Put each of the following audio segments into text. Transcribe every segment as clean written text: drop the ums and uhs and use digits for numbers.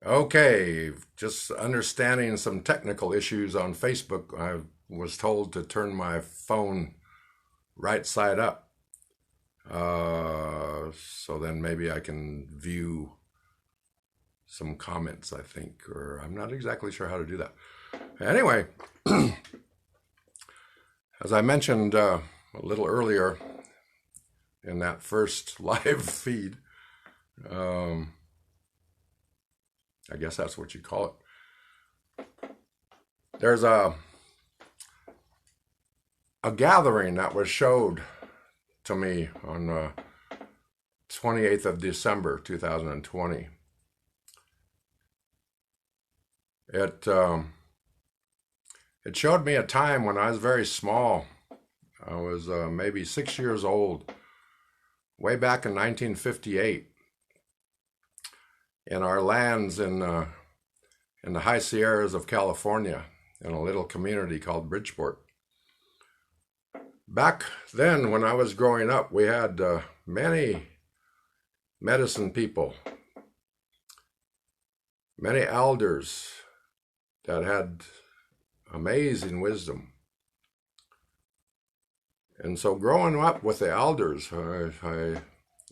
Okay, just understanding some technical issues on Facebook. I was told to turn my phone right side up. So then maybe I can view some comments, I think, or I'm not exactly sure how to do that. Anyway, as I mentioned a little earlier in that first live feed, um, I guess that's what you call it. There's a gathering that was showed to me on 28th of December 2020. It it showed me a time when I was very small. I was maybe 6 years old, way back in 1958, in our lands in the high Sierras of California, in a little community called Bridgeport. Back then, when I was growing up, we had many medicine people, many elders that had amazing wisdom. And so growing up with the elders, I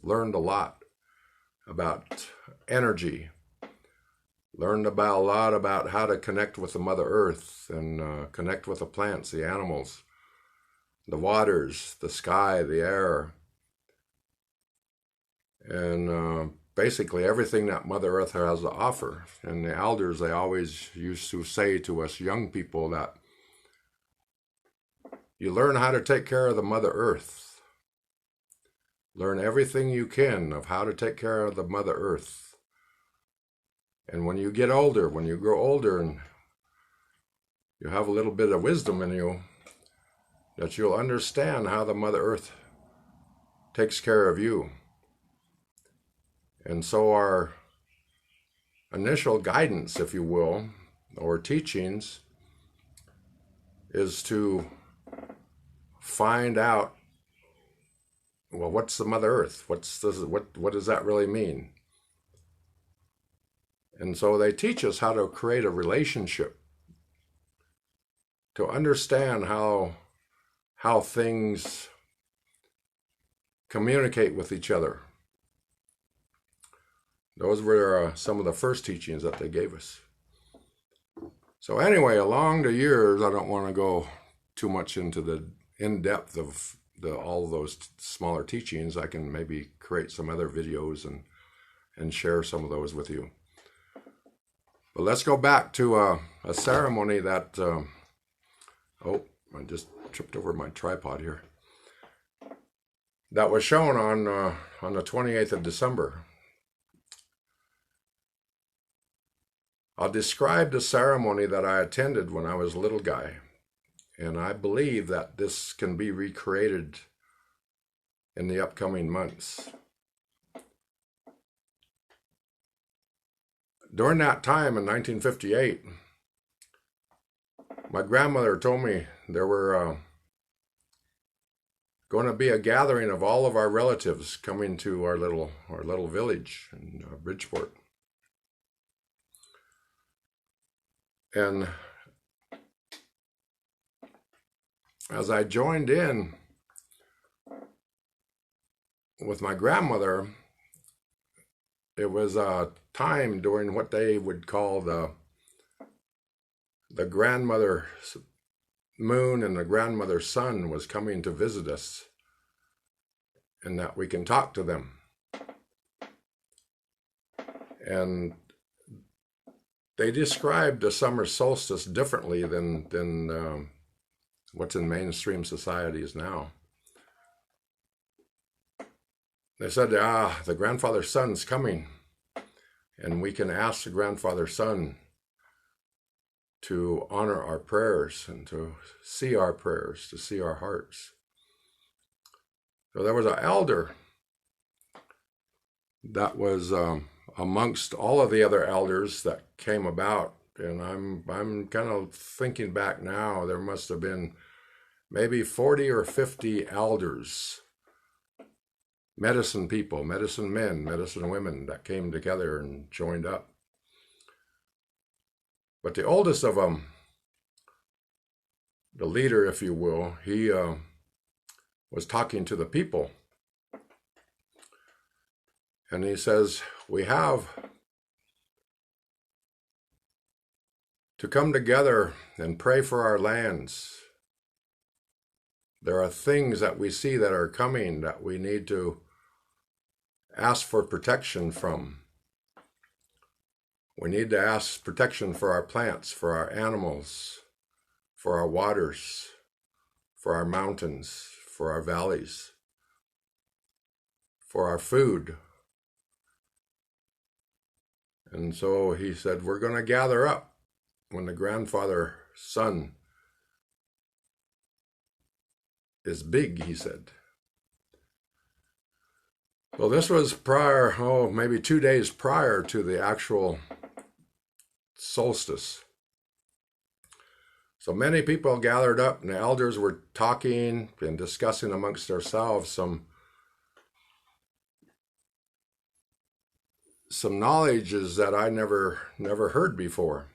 learned a lot about energy, learned about a lot about how to connect with the Mother Earth and connect with the plants, the animals, the waters, the sky, the air, and basically everything that Mother Earth has to offer. And the elders, they always used to say to us young people that you learn how to take care of the Mother Earth. Learn everything you can of how to take care of the Mother Earth. And when you get older, when you grow older and you have a little bit of wisdom in you, that you'll understand how the Mother Earth takes care of you. And so our initial guidance, if you will, or teachings, is to find out, well, what's the Mother Earth? What does that really mean? And so they teach us how to create a relationship, to understand how things communicate with each other. Those were some of the first teachings that they gave us. So anyway, along the years, I don't want to go too much into the in-depth of all of those smaller teachings. I can maybe create some other videos and share some of those with you. But let's go back to a ceremony that, oh, I just tripped over my tripod here, that was shown on the 28th of December. I'll describe the ceremony that I attended when I was a little guy, and I believe that this can be recreated in the upcoming months. During that time in 1958, my grandmother told me there were going to be a gathering of all of our relatives coming to our little village in Bridgeport. And as I joined in with my grandmother, it was a time during what they would call the grandmother moon and the grandmother sun was coming to visit us, and that we can talk to them. And they described the summer solstice differently than what's in mainstream societies now. They said, the grandfather sun's coming, and we can ask the grandfather sun to honor our prayers and to see our prayers, to see our hearts. So there was an elder that was amongst all of the other elders that came about, and I'm kind of thinking back now, there must have been maybe 40 or 50 elders, medicine people, medicine men, medicine women that came together and joined up. But the oldest of them, the leader, if you will, he was talking to the people. And he says, we have to come together and pray for our lands. There are things that we see that are coming that we need to ask for protection from. We need to ask protection for our plants, for our animals, for our waters, for our mountains, for our valleys, for our food. And so he said, we're going to gather up when the grandfather son is big, he said. Well, this was prior, maybe 2 days prior to the actual solstice. So many people gathered up, and the elders were talking and discussing amongst themselves some knowledges that I never heard before.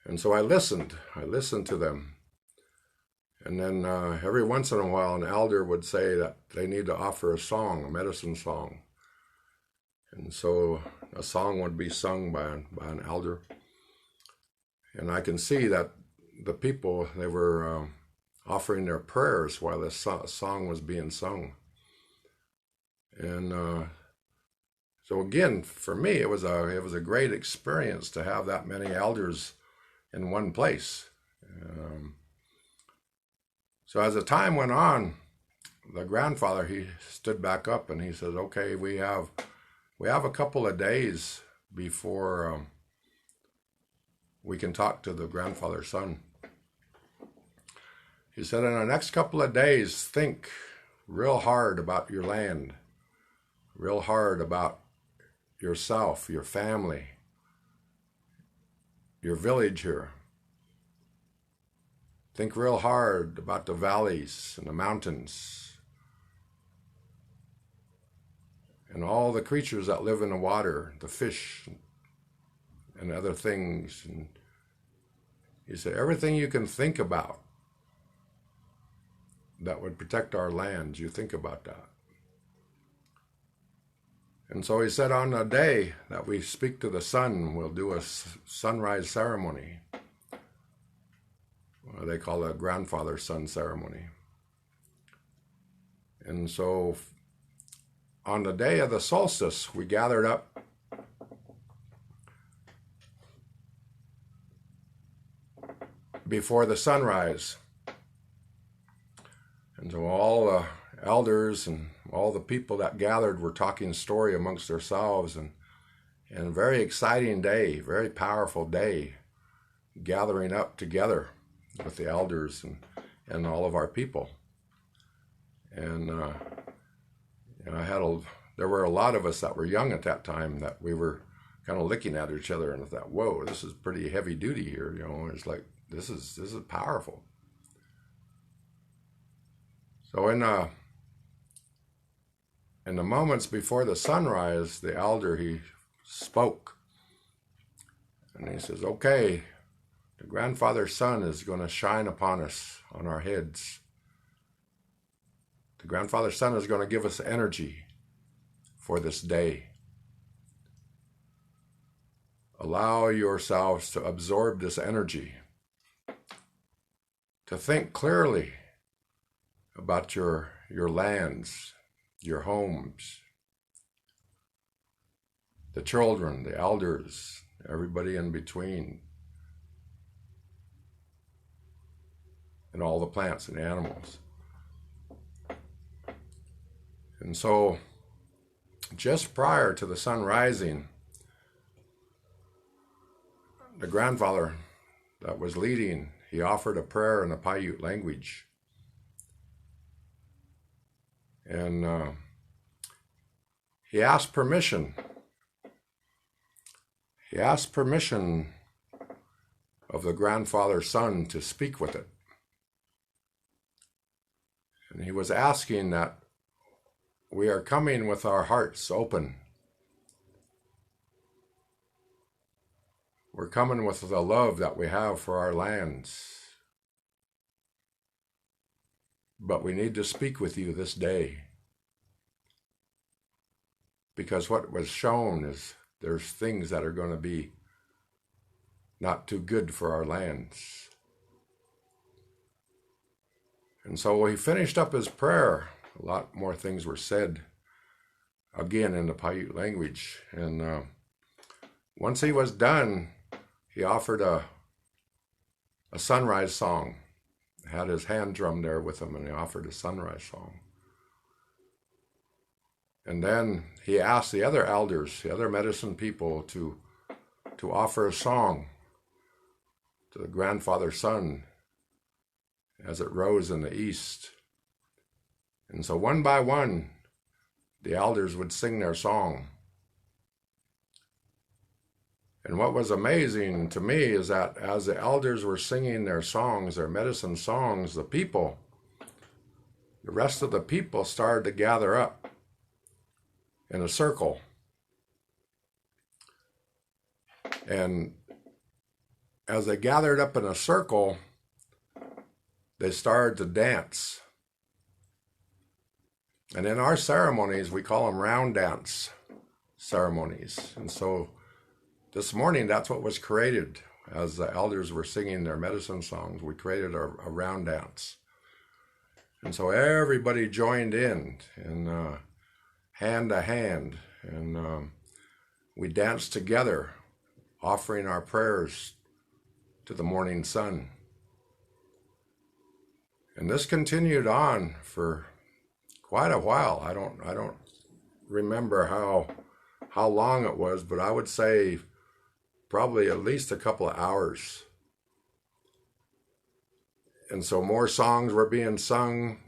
And so I listened to them. And then every once in a while, an elder would say that they need to offer a song, a medicine song. And so a song would be sung by an elder. And I can see that the people, they were offering their prayers while this song was being sung. And so again, for me, it was a great experience to have that many elders in one place. So as the time went on, the grandfather, he stood back up and he says, okay, we have a couple of days before we can talk to the grandfather's son. He said, in the next couple of days, think real hard about your land, real hard about yourself, your family, your village here. Think real hard about the valleys and the mountains and all the creatures that live in the water, the fish and other things. And he said, everything you can think about that would protect our lands, you think about that. And so he said, on the day that we speak to the sun, we'll do a sunrise ceremony. They call it a grandfather son ceremony. And so on the day of the solstice, we gathered up before the sunrise. And so all the elders and all the people that gathered were talking story amongst themselves, and a very exciting day, very powerful day, gathering up together with the elders and all of our people. And there were a lot of us that were young at that time that we were kind of looking at each other and thought, whoa, this is pretty heavy duty here. It's like, this is powerful. So in the moments before the sunrise, the elder, he spoke. And he says, okay, the grandfather's sun is going to shine upon us, on our heads. The grandfather's sun is going to give us energy for this day. Allow yourselves to absorb this energy, to think clearly about your lands, your homes, the children, the elders, everybody in between, and all the plants and animals. And so, just prior to the sun rising, the grandfather that was leading, he offered a prayer in the Paiute language. And he asked permission. He asked permission of the grandfather's son to speak with it. And he was asking that we are coming with our hearts open. We're coming with the love that we have for our lands. But we need to speak with you this day. Because what was shown is there's things that are going to be not too good for our lands. And so he finished up his prayer. A lot more things were said, again in the Paiute language. And once he was done, he offered a sunrise song. Had his hand drum there with him, and he offered a sunrise song. And then he asked the other elders, the other medicine people, to offer a song to the grandfather sun as it rose in the east. And so one by one, the elders would sing their song. And what was amazing to me is that as the elders were singing their songs, their medicine songs, the rest of the people started to gather up in a circle. And as they gathered up in a circle, they started to dance. And in our ceremonies, we call them round dance ceremonies. And so this morning, that's what was created. As the elders were singing their medicine songs, we created a round dance. And so everybody joined in hand to hand, and we danced together, offering our prayers to the morning sun. And this continued on for quite a while. I don't remember how long it was, but I would say probably at least a couple of hours. And so more songs were being sung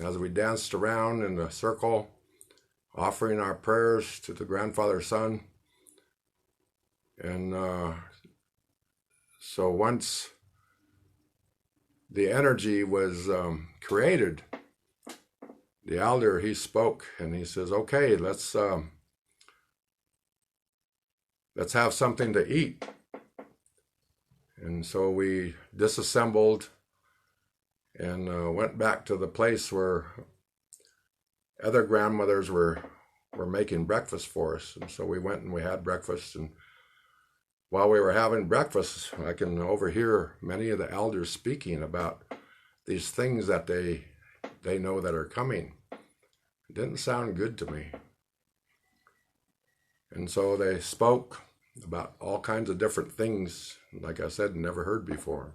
as we danced around in the circle, offering our prayers to the grandfather sun. And so once the energy was created, the elder, he spoke and he says, okay, let's have something to eat. And so we disassembled and went back to the place where other grandmothers were making breakfast for us. And so we went and we had breakfast. And while we were having breakfast, I can overhear many of the elders speaking about these things that they know that are coming. It didn't sound good to me. And so they spoke about all kinds of different things, like I said, never heard before.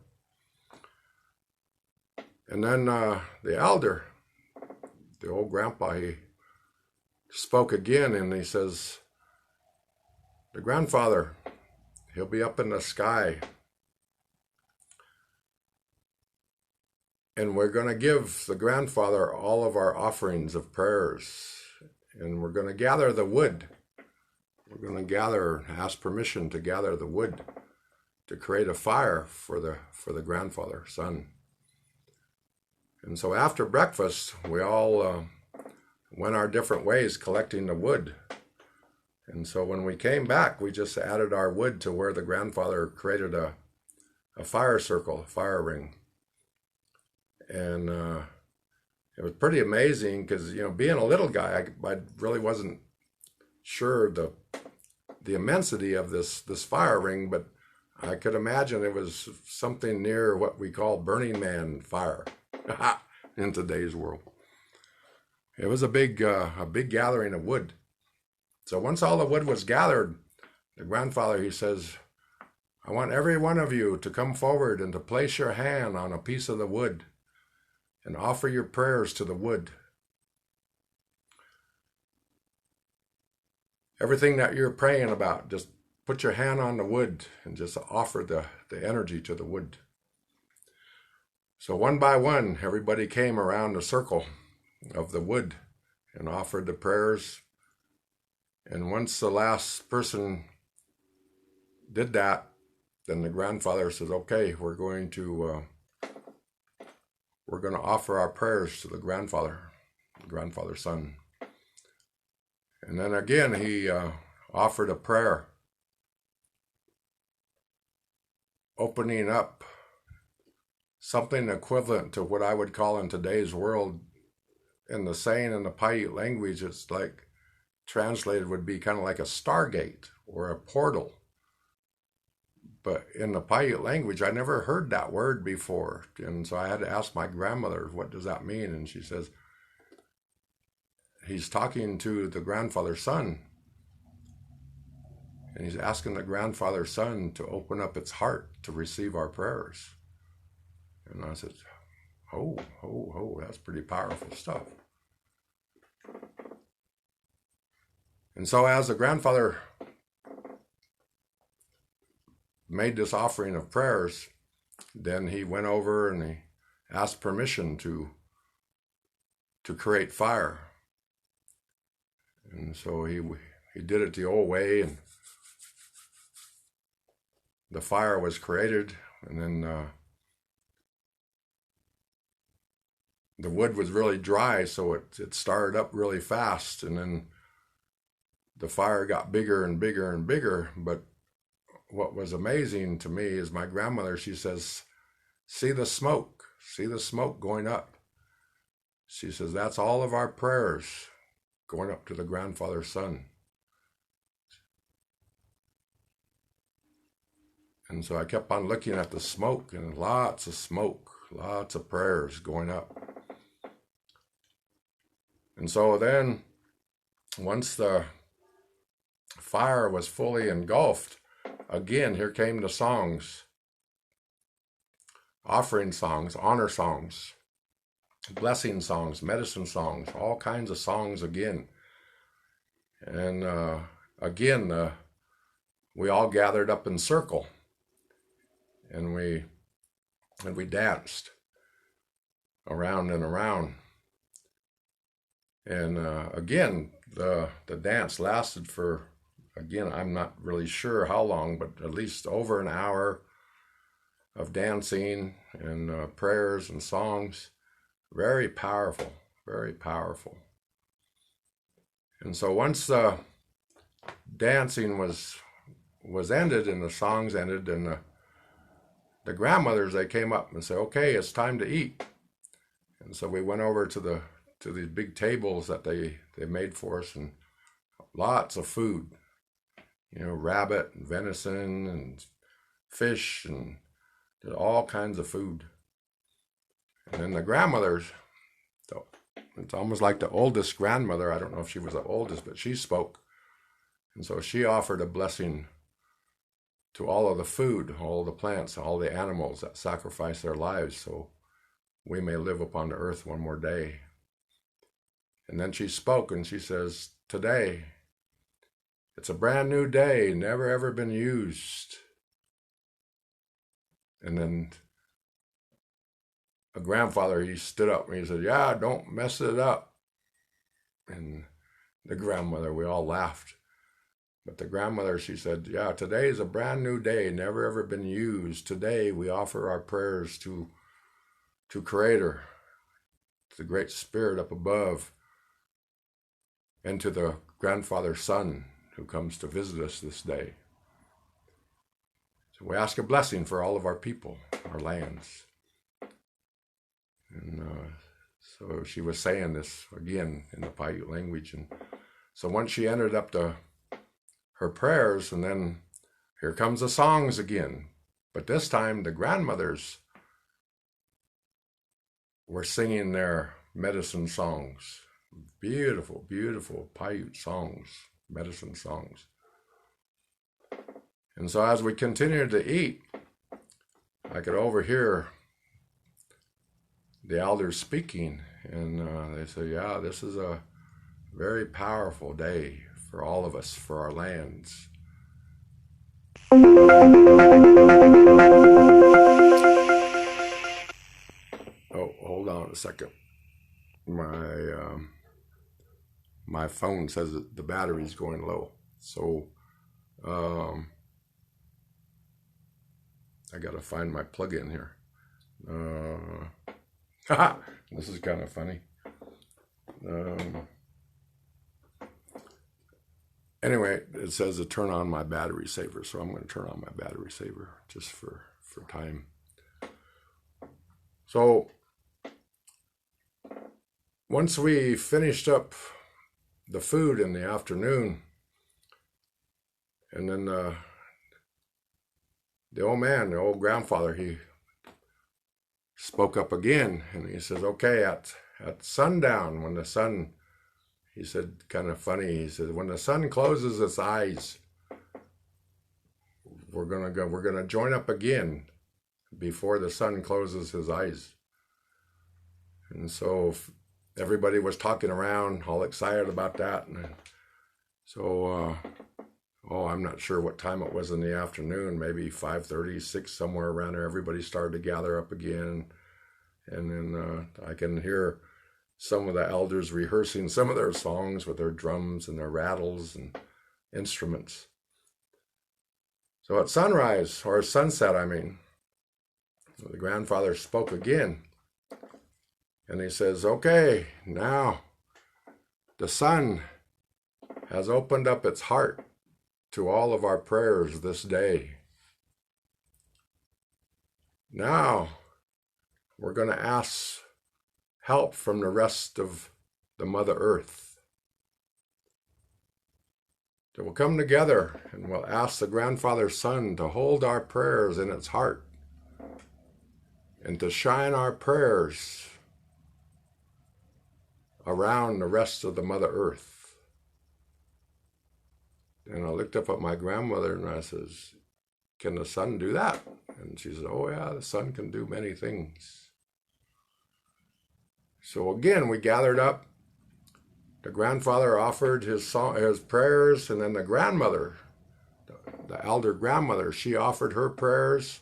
And then the elder, the old grandpa, he spoke again, and he says, the grandfather, he'll be up in the sky, and we're going to give the grandfather all of our offerings of prayers, and we're going to gather the wood. We're going to ask permission to gather the wood to create a fire for the grandfather sun. And so after breakfast, we all went our different ways collecting the wood. And so when we came back, we just added our wood to where the grandfather created a fire circle, a fire ring. And it was pretty amazing because, being a little guy, I really wasn't sure the immensity of this fire ring, but I could imagine it was something near what we call Burning Man fire in today's world. It was a big gathering of wood. So once all the wood was gathered, the grandfather, he says, I want every one of you to come forward and to place your hand on a piece of the wood and offer your prayers to the wood. Everything that you're praying about, just put your hand on the wood and just offer the energy to the wood. So one by one, everybody came around the circle of the wood and offered the prayers. And once the last person did that, then the grandfather says, okay, we're going to offer our prayers to the grandfather sun. And then again, he offered a prayer. opening up something equivalent to what I would call in today's world, in the saying in the Paiute language, it's like translated would be kind of like a stargate or a portal. But in the Paiute language, I never heard that word before. And so I had to ask my grandmother, what does that mean? And she says, he's talking to the grandfather's son. And he's asking the grandfather's son to open up its heart to receive our prayers. And I said, that's pretty powerful stuff. And so as the grandfather made this offering of prayers, then he went over and he asked permission to create fire. And so he did it the old way, and the fire was created, and then the wood was really dry, so it started up really fast, and then the fire got bigger and bigger and bigger. But what was amazing to me is my grandmother, she says, see the smoke going up. She says, that's all of our prayers going up to the grandfather's son. And so I kept on looking at the smoke, and lots of smoke, lots of prayers going up. And so then, once the fire was fully engulfed, again, here came the songs, offering songs, honor songs, blessing songs, medicine songs, all kinds of songs again. And again, we all gathered up in circle, and we danced around and around. And again, the dance lasted for, again, I'm not really sure how long, but at least over an hour of dancing and prayers and songs. Very powerful, very powerful. And so once the dancing was ended and the songs ended, and the grandmothers, they came up and said, okay, it's time to eat. And so we went over to these big tables that they made for us, and lots of food, rabbit and venison and fish and all kinds of food. And then the grandmothers, it's almost like the oldest grandmother, I don't know if she was the oldest, but she spoke. And so she offered a blessing to all of the food, all the plants, all the animals that sacrifice their lives so we may live upon the earth one more day. And then she spoke, and she says, today, it's a brand new day, never ever been used. And then a grandfather, he stood up and he said, yeah, don't mess it up. And the grandmother, we all laughed. But the grandmother, she said, yeah, today is a brand new day, never ever been used. Today we offer our prayers to Creator, to the Great Spirit up above, and to the grandfather's son who comes to visit us this day. So we ask a blessing for all of our people, our lands. And so she was saying this again in the Paiute language. And so once she ended up her prayers, and then here comes the songs again. But this time the grandmothers were singing their medicine songs. Beautiful, beautiful Paiute songs, medicine songs. And so as we continued to eat, I could overhear the elders speaking, and they said, yeah, this is a very powerful day for all of us, for our lands. Oh, hold on a second. My phone says that the battery's going low. So I gotta find my plug-in here. This is kind of funny. Anyway, it says to turn on my battery saver, so I'm going to turn on my battery saver just for for time. So once we finished up the food in the afternoon, and then the old man, the old grandfather, he spoke up again, and he says, okay, at sundown, when the sun, he said, kind of funny, he said, when the sun closes its eyes, we're gonna join up again before the sun closes his eyes. And so everybody was talking around, all excited about that. And so, I'm not sure what time it was in the afternoon, maybe 5:30, 6, somewhere around there. Everybody started to gather up again. And then I can hear some of the elders rehearsing some of their songs with their drums and their rattles and instruments. So at sunrise, or sunset, I mean, the grandfather spoke again. And he says, okay, now the sun has opened up its heart to all of our prayers this day. Now we're going to ask help from the rest of the Mother Earth. So we'll come together and we'll ask the grandfather's sun to hold our prayers in its heart and to shine our prayers around the rest of the Mother Earth. And I looked up at my grandmother and I says, can the sun do that? And she said, oh yeah, the sun can do many things. So again, we gathered up. The grandfather offered his prayers, and then the grandmother, the elder grandmother, she offered her prayers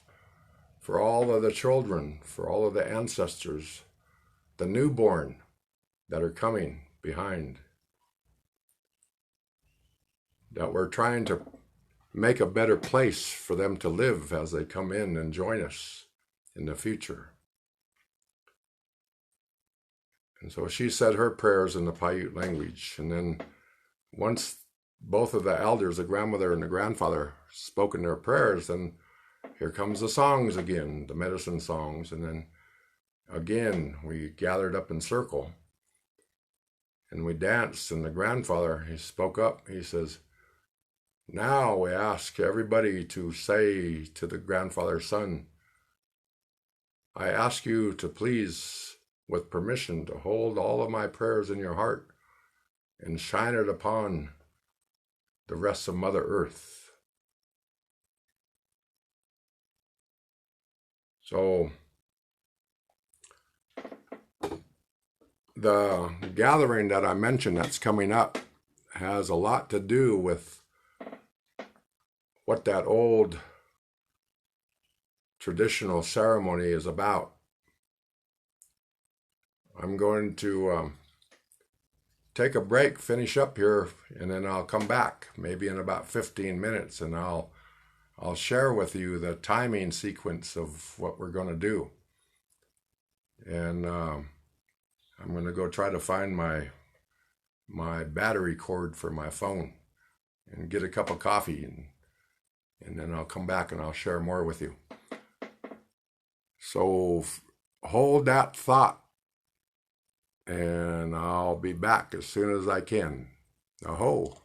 for all of the children, for all of the ancestors, the newborn that are coming behind, that we're trying to make a better place for them to live as they come in and join us in the future. And so she said her prayers in the Paiute language. And then once both of the elders, the grandmother and the grandfather, spoken their prayers, then here comes the songs again, the medicine songs. And then again, we gathered up in circle and we danced. And the grandfather, he spoke up. He says, now we ask everybody to say to the grandfather's son, I ask you to please, with permission, to hold all of my prayers in your heart and shine it upon the rest of Mother Earth. So the gathering that I mentioned that's coming up has a lot to do with what that old traditional ceremony is about. I'm going to take a break, finish up here, and then I'll come back maybe in about 15 minutes, and I'll share with you the timing sequence of what we're going to do. And I'm going to go try to find my battery cord for my phone and get a cup of coffee, and then I'll come back and I'll share more with you. So hold that thought, and I'll be back as soon as I can. Aho.